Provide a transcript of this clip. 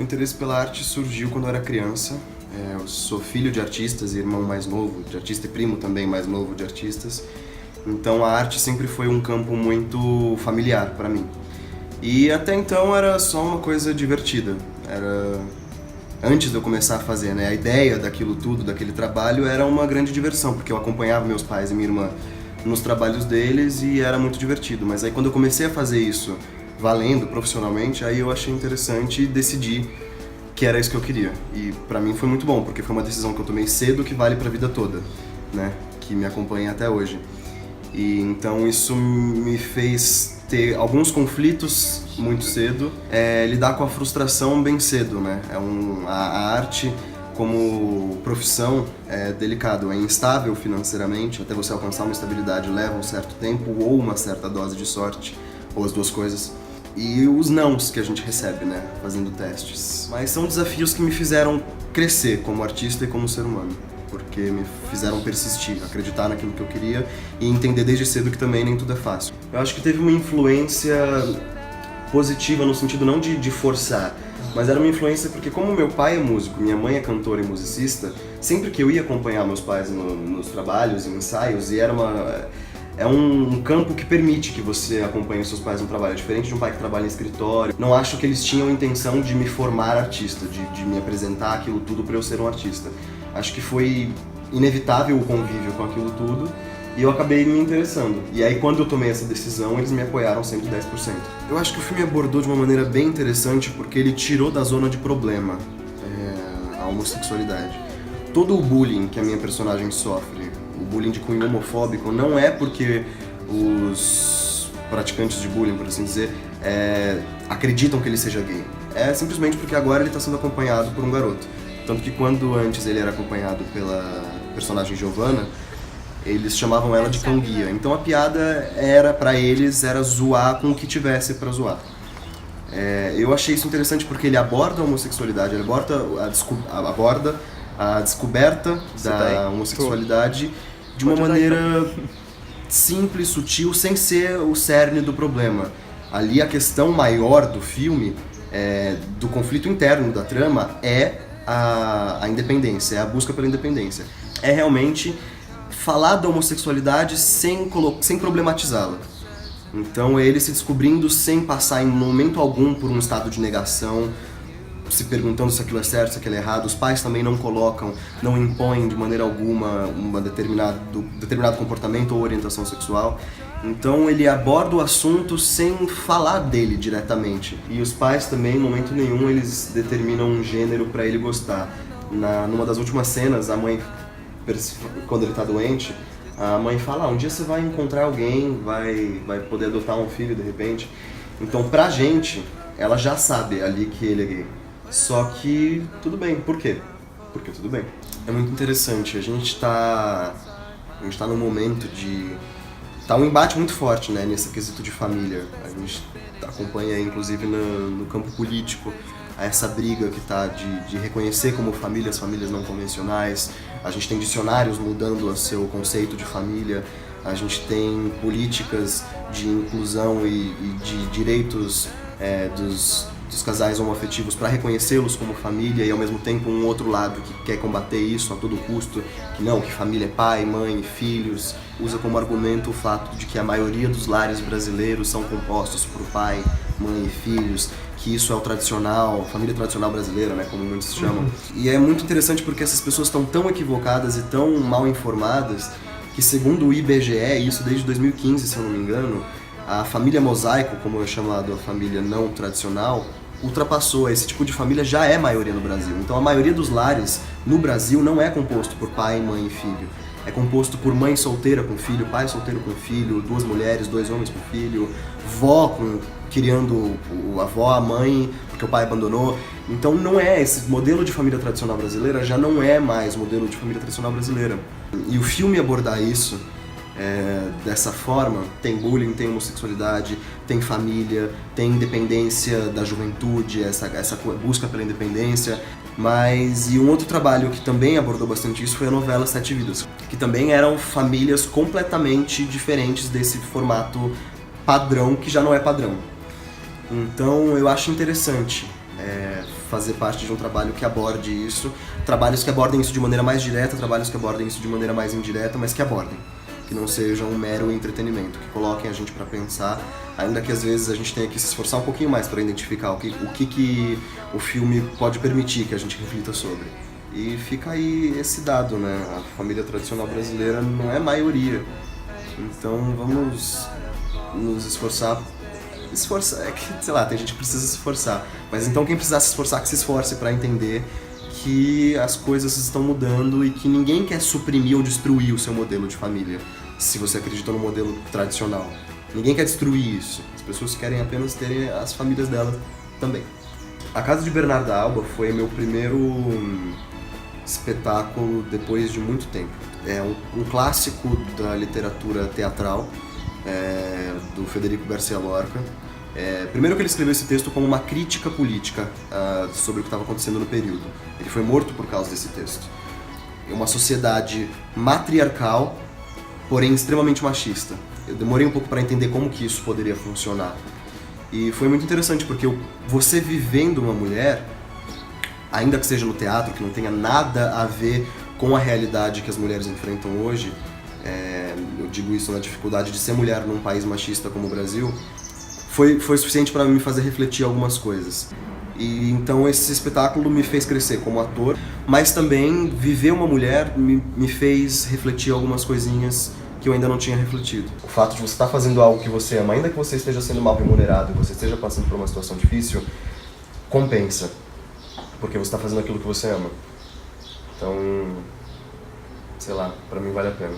interesse pela arte surgiu quando eu era criança. Eu sou filho de artistas e irmão mais novo de artista e primo também mais novo de artistas. Então a arte sempre foi um campo muito familiar para mim. E até então era só uma coisa divertida. Antes de eu começar a fazer, né, a ideia daquilo tudo, daquele trabalho, era uma grande diversão, porque eu acompanhava meus pais e minha irmã nos trabalhos deles e era muito divertido. Mas aí quando eu comecei a fazer isso valendo, profissionalmente, aí eu achei interessante e decidi que era isso que eu queria. E pra mim foi muito bom, porque foi uma decisão que eu tomei cedo que vale pra vida toda, né, que me acompanha até hoje. E então isso me fez ter alguns conflitos muito cedo, lidar com a frustração bem cedo, né? A arte como profissão é delicado, é instável financeiramente, até você alcançar uma estabilidade leva um certo tempo ou uma certa dose de sorte, ou as duas coisas. E os nãos que a gente recebe, né, fazendo testes. Mas são desafios que me fizeram crescer como artista e como ser humano, porque me fizeram persistir, acreditar naquilo que eu queria e entender desde cedo que também nem tudo é fácil. Eu acho que teve uma influência positiva no sentido não de forçar, mas era uma influência porque como meu pai é músico, minha mãe é cantora e musicista, sempre que eu ia acompanhar meus pais nos trabalhos e ensaios, e é um campo que permite que você acompanhe seus pais no trabalho, diferente de um pai que trabalha em escritório. Não acho que eles tinham a intenção de me formar artista, de me apresentar aquilo tudo para eu ser um artista. Acho que foi inevitável o convívio com aquilo tudo e eu acabei me interessando. E aí quando eu tomei essa decisão, eles me apoiaram 110%. Eu acho que o filme abordou de uma maneira bem interessante porque ele tirou da zona de problema a homossexualidade. Todo o bullying que a minha personagem sofre, o bullying de cunho homofóbico, não é porque os praticantes de bullying, por assim dizer, acreditam que ele seja gay. É simplesmente porque agora ele está sendo acompanhado por um garoto. Tanto que quando antes ele era acompanhado pela personagem Giovanna, eles chamavam ela de cão-guia. Então a piada pra eles, era zoar com o que tivesse pra zoar. Eu achei isso interessante porque ele aborda a homossexualidade, ele aborda a descoberta da homossexualidade de uma maneira simples, sutil, sem ser o cerne do problema. Ali a questão maior do filme, do conflito interno da trama, é a independência, é a busca pela independência. É realmente falar da homossexualidade sem problematizá-la. Então é ele se descobrindo sem passar em momento algum por um estado de negação, se perguntando se aquilo é certo, se aquilo é errado. Os pais também não colocam, não impõem de maneira alguma um determinado comportamento ou orientação sexual. Então ele aborda o assunto sem falar dele diretamente. E os pais também, em momento nenhum, eles determinam um gênero para ele gostar. Numa das últimas cenas, a mãe, quando ele tá doente, a mãe fala, um dia você vai encontrar alguém, vai poder adotar um filho de repente. Então pra gente, ela já sabe ali que ele é gay. Só que tudo bem, por quê? Porque tudo bem. É muito interessante, a gente tá num momento tá um embate muito forte, né, nesse quesito de família. A gente acompanha, inclusive, no campo político, essa briga que tá de reconhecer como família as famílias não convencionais. A gente tem dicionários mudando o seu conceito de família. A gente tem políticas de inclusão e de direitos dos casais homoafetivos para reconhecê-los como família, e ao mesmo tempo um outro lado que quer combater isso a todo custo, que família é pai, mãe, filhos, usa como argumento o fato de que a maioria dos lares brasileiros são compostos por pai, mãe e filhos, que isso é o tradicional, família tradicional brasileira, né, como muitos chamam. E é muito interessante porque essas pessoas estão tão equivocadas e tão mal informadas que, segundo o IBGE, isso desde 2015, se eu não me engano, a família mosaico, como é chamado a família não tradicional, ultrapassou. Esse tipo de família já é maioria no Brasil. Então a maioria dos lares no Brasil não é composto por pai, mãe e filho. É composto por mãe solteira com filho, pai solteiro com filho, 2 mulheres, 2 homens com filho, vó criando a avó, a mãe, porque o pai abandonou. Então não é, esse modelo de família tradicional brasileira já não é mais o modelo de família tradicional brasileira. E o filme abordar isso dessa forma, tem bullying, tem homossexualidade, tem família, tem independência da juventude, essa busca pela independência. E um outro trabalho que também abordou bastante isso foi a novela Sete Vidas, que também eram famílias completamente diferentes desse formato padrão, que já não é padrão. Então eu acho interessante fazer parte de um trabalho que aborde isso, trabalhos que abordem isso de maneira mais direta, trabalhos que abordem isso de maneira mais indireta, mas que abordem, que não seja um mero entretenimento, que coloquem a gente para pensar, ainda que às vezes a gente tenha que se esforçar um pouquinho mais para identificar o que o filme pode permitir que a gente reflita sobre. E fica aí esse dado, né? A família tradicional brasileira não é maioria, então vamos nos esforçar, é que, sei lá, tem gente que precisa se esforçar, mas então quem precisar se esforçar, que se esforce para entender que as coisas estão mudando e que ninguém quer suprimir ou destruir o seu modelo de família, se você acredita no modelo tradicional. Ninguém quer destruir isso, as pessoas querem apenas terem as famílias delas também. A Casa de Bernarda Alba foi meu primeiro espetáculo depois de muito tempo. É um clássico da literatura teatral, do Federico Garcia Lorca. Primeiro que ele escreveu esse texto como uma crítica política sobre o que estava acontecendo no período. Ele foi morto por causa desse texto. É uma sociedade matriarcal, porém extremamente machista. Eu demorei um pouco para entender como que isso poderia funcionar. E foi muito interessante, porque você vivendo uma mulher, ainda que seja no teatro, que não tenha nada a ver com a realidade que as mulheres enfrentam hoje, eu digo isso na dificuldade de ser mulher num país machista como o Brasil, foi suficiente para me fazer refletir algumas coisas. E então esse espetáculo me fez crescer como ator, mas também viver uma mulher me fez refletir algumas coisinhas que eu ainda não tinha refletido. O fato de você estar fazendo algo que você ama, ainda que você esteja sendo mal remunerado, que você esteja passando por uma situação difícil, compensa, porque você está fazendo aquilo que você ama. Então, sei lá, pra mim vale a pena.